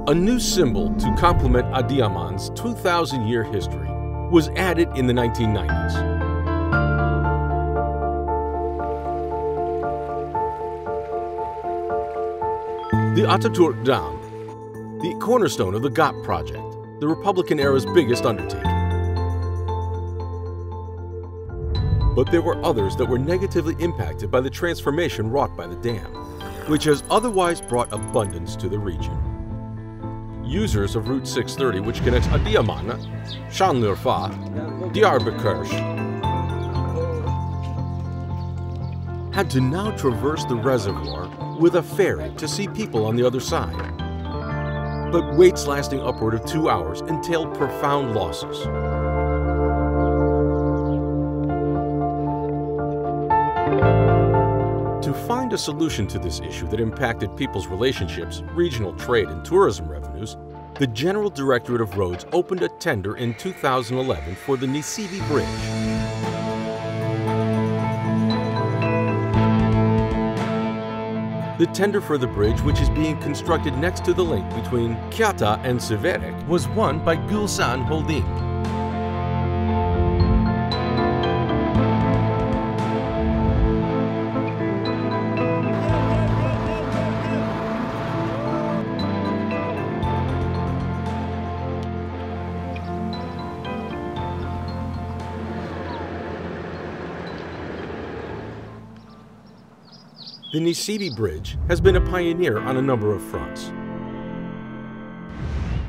A new symbol to complement Adıyaman's 2,000-year history was added in the 1990s. The Atatürk Dam, the cornerstone of the GOP project, the Republican era's biggest undertaking. But there were others that were negatively impacted by the transformation wrought by the dam, which has otherwise brought abundance to the region. Users of Route 630, which connects Adıyaman, Şanlıurfa, Diyarbakır, had to now traverse the reservoir with a ferry to see people on the other side. But waits lasting upward of 2 hours entailed profound losses. To find a solution to this issue that impacted people's relationships, regional trade, and tourism revenues, the General Directorate of Roads opened a tender in 2011 for the Nissibi Bridge. The tender for the bridge, which is being constructed next to the link between Kyata and Siverek, was won by GULSAN Holding. The Nissibi Bridge has been a pioneer on a number of fronts.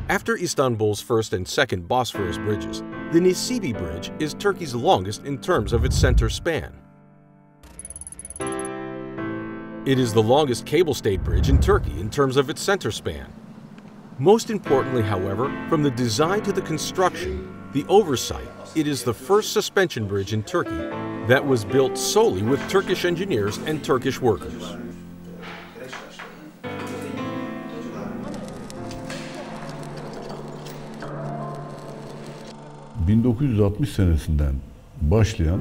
After Istanbul's first and second Bosphorus bridges, the Nissibi Bridge is Turkey's longest in terms of its center span. It is the longest cable-stayed bridge in Turkey in terms of its center span. Most importantly, however, from the design to the construction, the oversight, it is the first suspension bridge in Turkey that was built solely with Turkish engineers and Turkish workers. ...1960 senesinden başlayan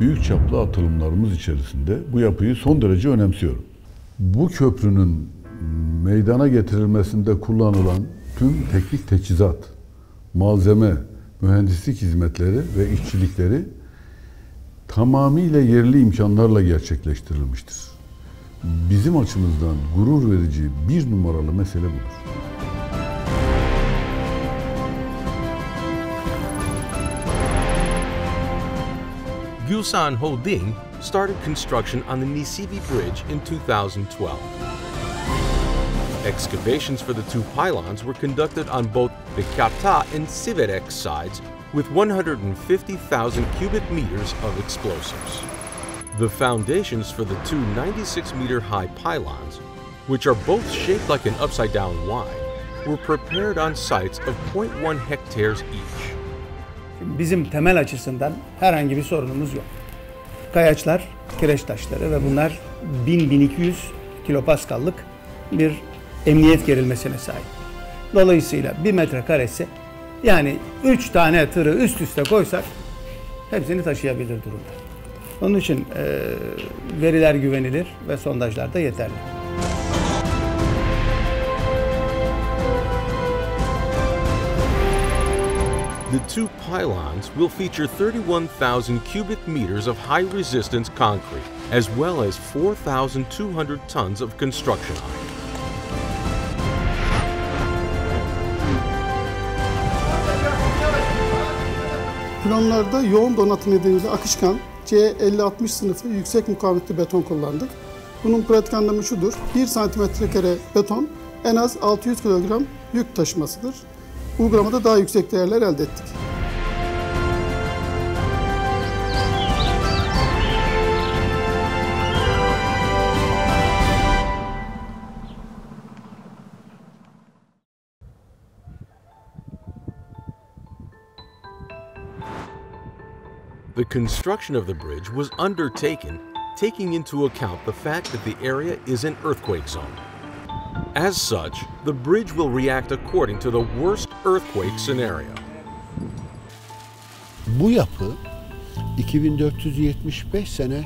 büyük çaplı atılımlarımız içerisinde bu yapıyı son derece önemsiyorum. Bu köprünün meydana getirilmesinde kullanılan tüm teknik teçhizat, malzeme, mühendislik hizmetleri ve işçilikleri tamamıyla yerli imkanlarla gerçekleştirilmiştir. Bizim açımızdan gurur verici bir numaralı mesele budur. GULSAN Holding started construction on the Nissibi Bridge in 2012. Excavations for the two pylons were conducted on both the Kyata and Siverek sides with 150,000 cubic meters of explosives. The foundations for the two 96-meter-high pylons, which are both shaped like an upside-down Y, were prepared on sites of 0.1 hectares each. Bizim temel açısından herhangi bir sorunumuz yok. Kayaçlar, kireç taşları ve bunlar 1000-1200 kilopaskallık bir emniyet gerilmesine sahip. Dolayısıyla 1 metrekaresi, yani 3 tane tırı üst üste koysak hepsini taşıyabilir durumda. Onun için veriler güvenilir ve sondajlar da yeterli. The two pylons will feature 31,000 cubic meters of high-resistance concrete, as well as 4,200 tons of construction iron. Pylonlarda yoğun donatım nedeniyle akışkan C50-60 sınıfı yüksek mukavemetli beton kullandık. Bunun pratik anlamı şudur: 1 santimetrekare beton en az 600 kilogram yük taşımasıdır. Uygulamada daha yüksek değerler elde ettik. The construction of the bridge was undertaken taking into account the fact that the area is an earthquake zone. As such, the bridge will react according to the worst earthquake scenario. Bu yapı 2475 sene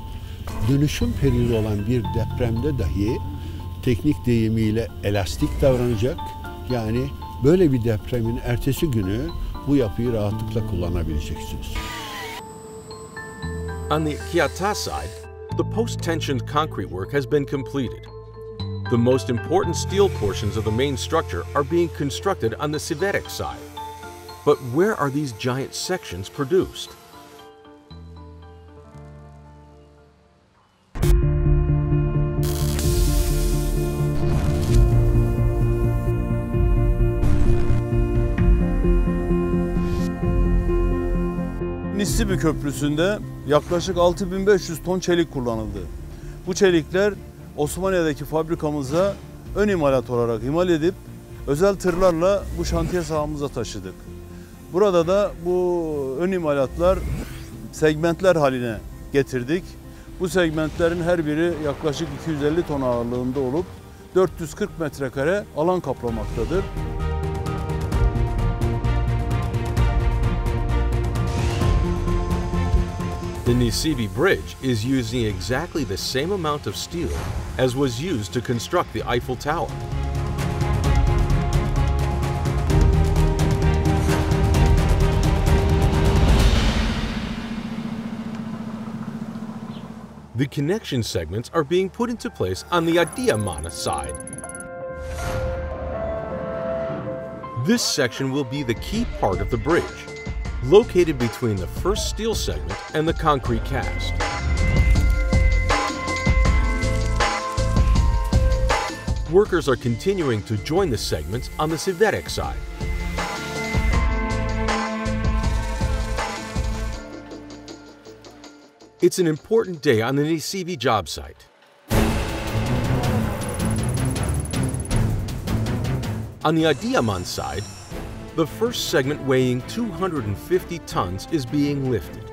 dönüşüm periyodu olan bir depremde dahi teknik deyimiyle elastik davranacak, Yani böyle bir depremin ertesi günü bu yapıyı rahatlıkla kullanabileceksiniz. On the Kiata side, the post-tensioned concrete work has been completed. The most important steel portions of the main structure are being constructed on the Siverek side. But where are these giant sections produced? Nissibi Köprüsü'nde yaklaşık 6500 ton çelik kullanıldı. Bu çelikler Osmaniye'deki fabrikamıza ön imalat olarak imal edip özel tırlarla bu şantiye sahamıza taşıdık. Burada da bu ön imalatlar segmentler haline getirdik. Bu segmentlerin her biri yaklaşık 250 ton ağırlığında olup 440 metrekare alan kaplamaktadır. The Nissibi Bridge is using exactly the same amount of steel as was used to construct the Eiffel Tower. The connection segments are being put into place on the Adiyaman side. This section will be the key part of the bridge, located between the first steel segment and the concrete cast. Workers are continuing to join the segments on the Siverek side. It's an important day on the Nissibi job site. On the Adiyaman side, the first segment weighing 250 tons is being lifted.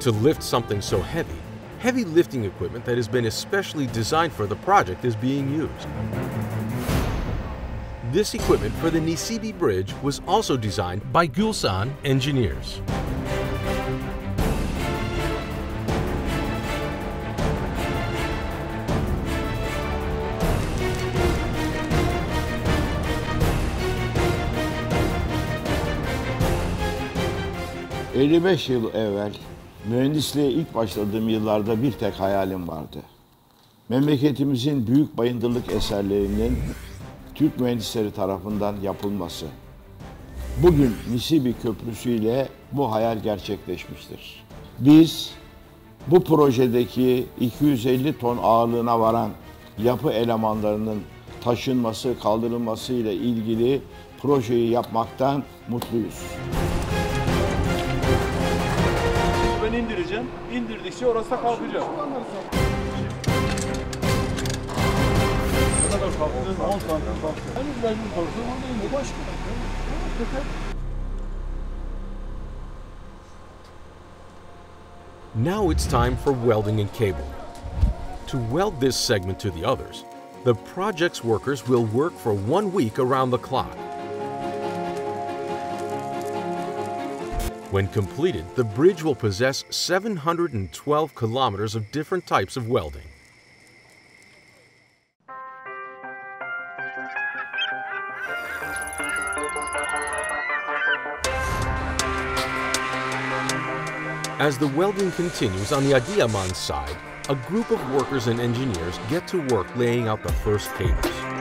To lift something so heavy, heavy lifting equipment that has been especially designed for the project is being used. This equipment for the Nissibi Bridge was also designed by GULSAN engineers. ...55 yıl evvel mühendisliğe ilk başladığım yıllarda bir tek hayalim vardı. Memleketimizin büyük bayındırlık eserlerinin Türk mühendisleri tarafından yapılması. Bugün Nissibi Köprüsü ile bu hayal gerçekleşmiştir. Biz bu projedeki 250 ton ağırlığına varan yapı elemanlarının taşınması, kaldırılması ile ilgili projeyi yapmaktan mutluyuz. Ben indireceğim. İndirdikçe orası da kalkacak. Ne kadar kalktın? 10 santim kalktı. Henüz mecbur kalktın. Bu başka. Now it's time for welding and cabling. To weld this segment to the others, the project's workers will work for 1 week around the clock. When completed, the bridge will possess 712 kilometers of different types of welding. As the welding continues on the Adiyaman side, a group of workers and engineers get to work laying out the first cables.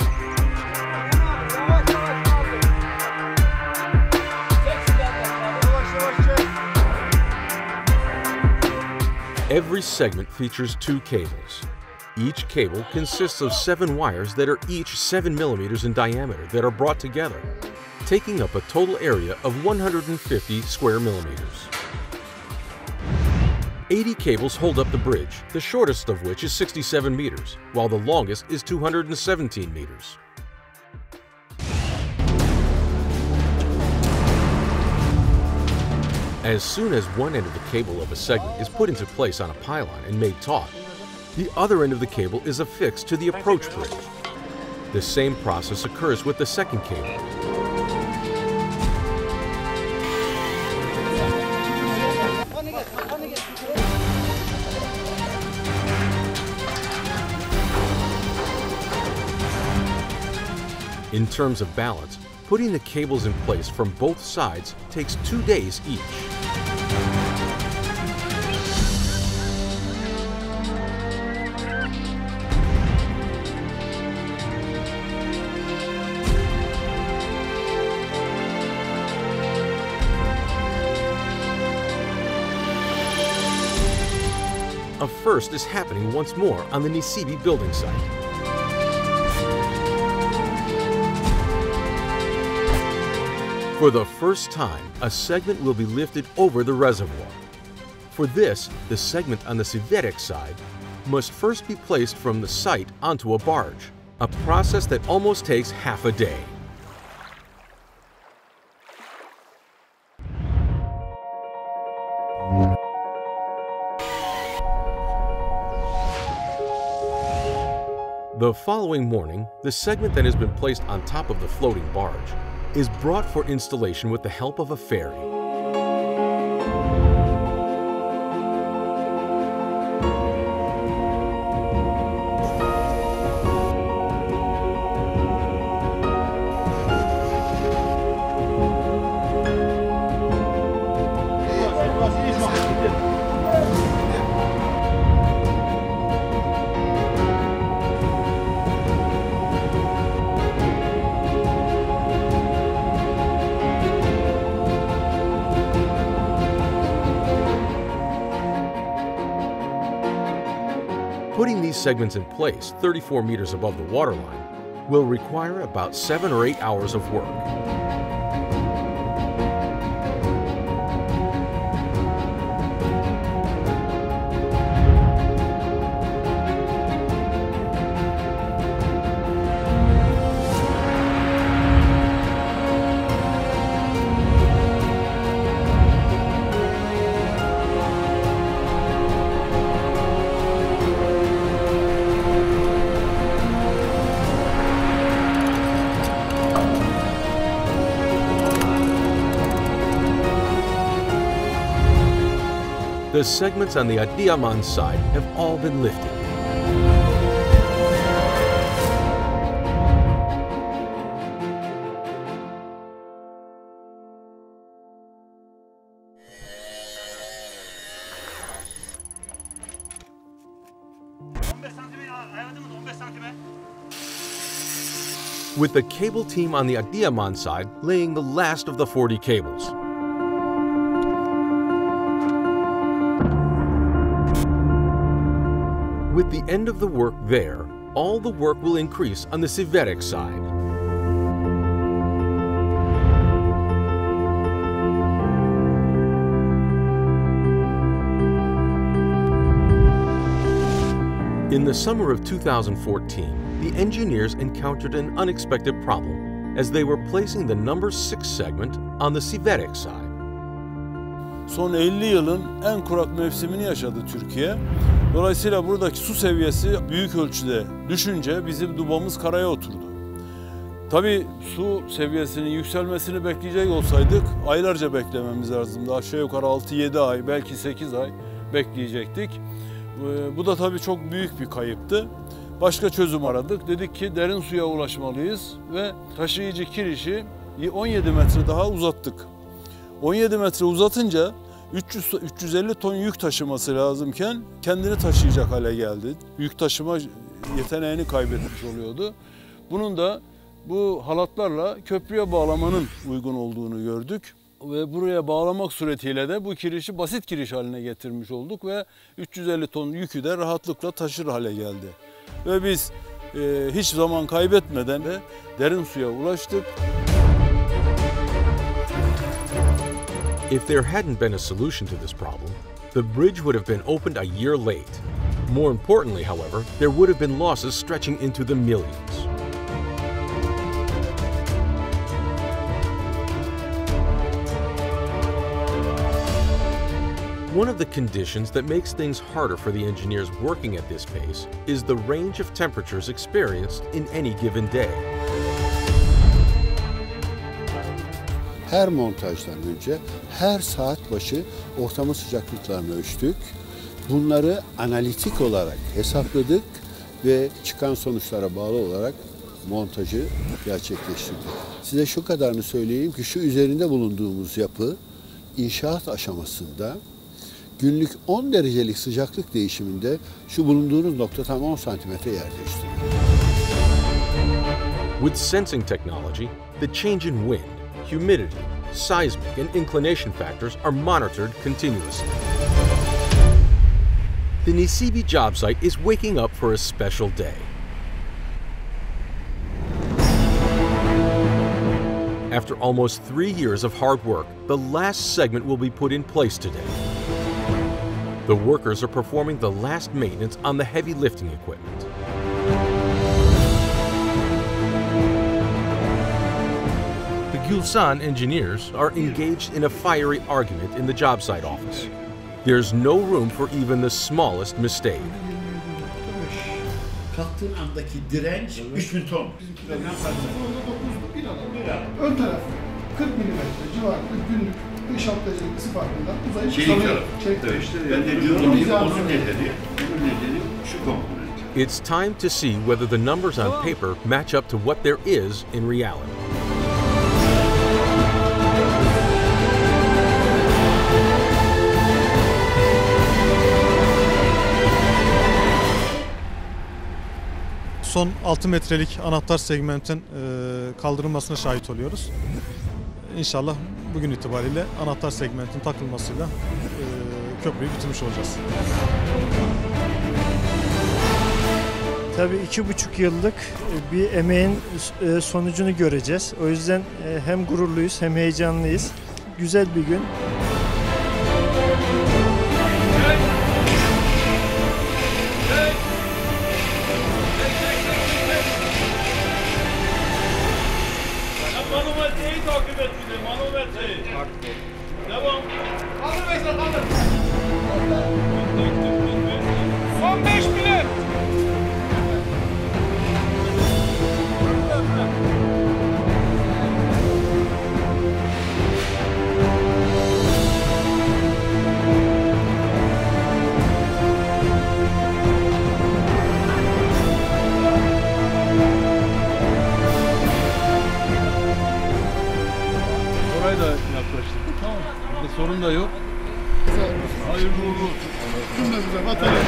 Every segment features 2 cables. Each cable consists of 7 wires that are each 7 millimeters in diameter that are brought together, taking up a total area of 150 square millimeters. 80 cables hold up the bridge, the shortest of which is 67 meters, while the longest is 217 meters. As soon as one end of the cable of a segment is put into place on a pylon and made taut, the other end of the cable is affixed to the approach bridge. The same process occurs with the second cable. In terms of balance, putting the cables in place from both sides takes 2 days each. A first is happening once more on the Nissibi building site. For the first time, a segment will be lifted over the reservoir. For this, the segment on the Siverek side must first be placed from the site onto a barge, a process that almost takes half a day. The following morning, the segment that has been placed on top of the floating barge is brought for installation with the help of a ferry. Putting these segments in place 34 meters above the waterline will require about 7 or 8 hours of work. The segments on the Adıyaman side have all been lifted. With the cable team on the Adıyaman side laying the last of the 40 cables. With the end of the work there, all the work will increase on the Siverek side. In the summer of 2014, the engineers encountered an unexpected problem as they were placing the number 6 segment on the Siverek side. Son 50 yılın en kurak mevsimini yaşadı Türkiye. Dolayısıyla buradaki su seviyesi büyük ölçüde düşünce bizim dubamız karaya oturdu. Tabii su seviyesinin yükselmesini bekleyecek olsaydık aylarca beklememiz lazımdı. Aşağı yukarı 6-7 ay, belki 8 ay bekleyecektik. Bu da tabii çok büyük bir kayıptı. Başka çözüm aradık. Dedik ki derin suya ulaşmalıyız ve taşıyıcı kirişi 17 metre daha uzattık. 17 metre uzatınca 350 ton yük taşıması lazımken kendini taşıyacak hale geldi. Yük taşıma yeteneğini kaybetmiş oluyordu. Bunun da bu halatlarla köprüye bağlamanın uygun olduğunu gördük. Ve buraya bağlamak suretiyle de bu kirişi basit kiriş haline getirmiş olduk ve 350 ton yükü de rahatlıkla taşır hale geldi. Ve biz hiç zaman kaybetmeden de derin suya ulaştık. If there hadn't been a solution to this problem, the bridge would have been opened a year late. More importantly, however, there would have been losses stretching into the millions. One of the conditions that makes things harder for the engineers working at this pace is the range of temperatures experienced in any given day. Her montajdan önce her saat başı ortamın sıcaklıklarını ölçtük. Bunları analitik olarak hesapladık ve çıkan sonuçlara bağlı olarak montajı gerçekleştirdik. Size şu kadarını söyleyeyim ki şu üzerinde bulunduğumuz yapı inşaat aşamasında günlük 10 derecelik sıcaklık değişiminde şu bulunduğunuz nokta tam 10 santimetre yer değiştiriyor. With sensing technology, the change in wind, humidity, seismic, and inclination factors are monitored continuously. The Nissibi job site is waking up for a special day. After almost 3 years of hard work, the last segment will be put in place today. The workers are performing the last maintenance on the heavy lifting equipment. The GULSAN engineers are engaged in a fiery argument in the job site office. There's no room for even the smallest mistake. Kalktığın andaki direnç 3000 ton. Ön taraf 40 mm civarında günlük 5-6 derecelik ısı farkında uzayıp salıyor. Ben de diyorum onun nedeni şu komponent. It's time to see whether the numbers on paper match up to what there is in reality. Son 6 metrelik anahtar segmentin kaldırılmasına şahit oluyoruz. İnşallah bugün itibariyle anahtar segmentin takılmasıyla köprüyü bitirmiş olacağız. Tabii 2,5 yıllık bir emeğin sonucunu göreceğiz. O yüzden hem gururluyuz hem heyecanlıyız. Güzel bir gün. Manometreyi takip et bize, manometreyi. Devam. Kaldır Veysel, kaldır. Son 5 bilet. Orayı da yaklaştırdık. Tamam. Burada sorun da yok. Hayırlı uğurlu olsun. Cümlemize vatandaş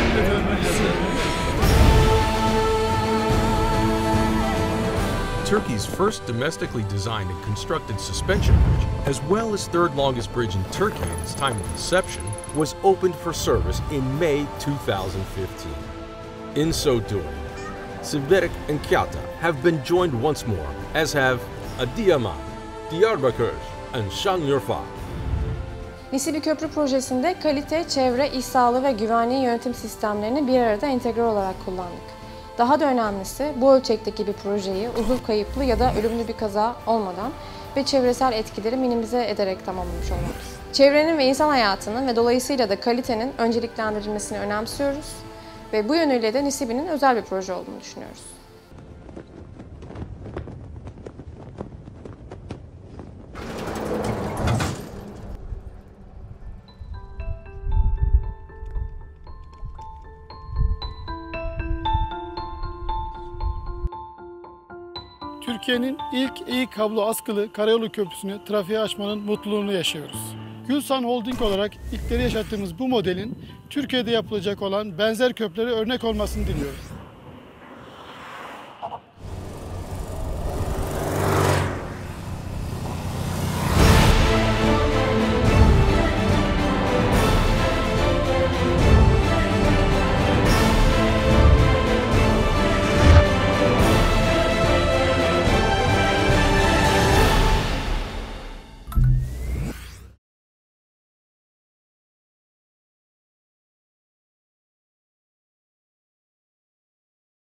Turkey's first domestically designed and constructed suspension bridge, as well as third longest bridge in Turkey at its time of inception, was opened for service in May 2015. In so doing, Siverik and Kyata have been joined once more, as have Adıyaman, Diyarbakır, and Şanlıurfa. Nissibi Köprü Projesi'nde kalite, çevre, iş sağlığı ve güvenliği yönetim sistemlerini bir arada entegre olarak kullandık. Daha da önemlisi bu ölçekteki bir projeyi uzuv kayıplı ya da ölümlü bir kaza olmadan ve çevresel etkileri minimize ederek tamamlamış olmamız. Çevrenin ve insan hayatının ve dolayısıyla da kalitenin önceliklendirilmesini önemsiyoruz ve bu yönüyle de Nissibi'nin özel bir proje olduğunu düşünüyoruz. Türkiye'nin ilk eğik kablo askılı karayolu köprüsünü trafiğe açmanın mutluluğunu yaşıyoruz. GULSAN Holding olarak ilkleri yaşattığımız bu modelin Türkiye'de yapılacak olan benzer köprülere örnek olmasını diliyorum.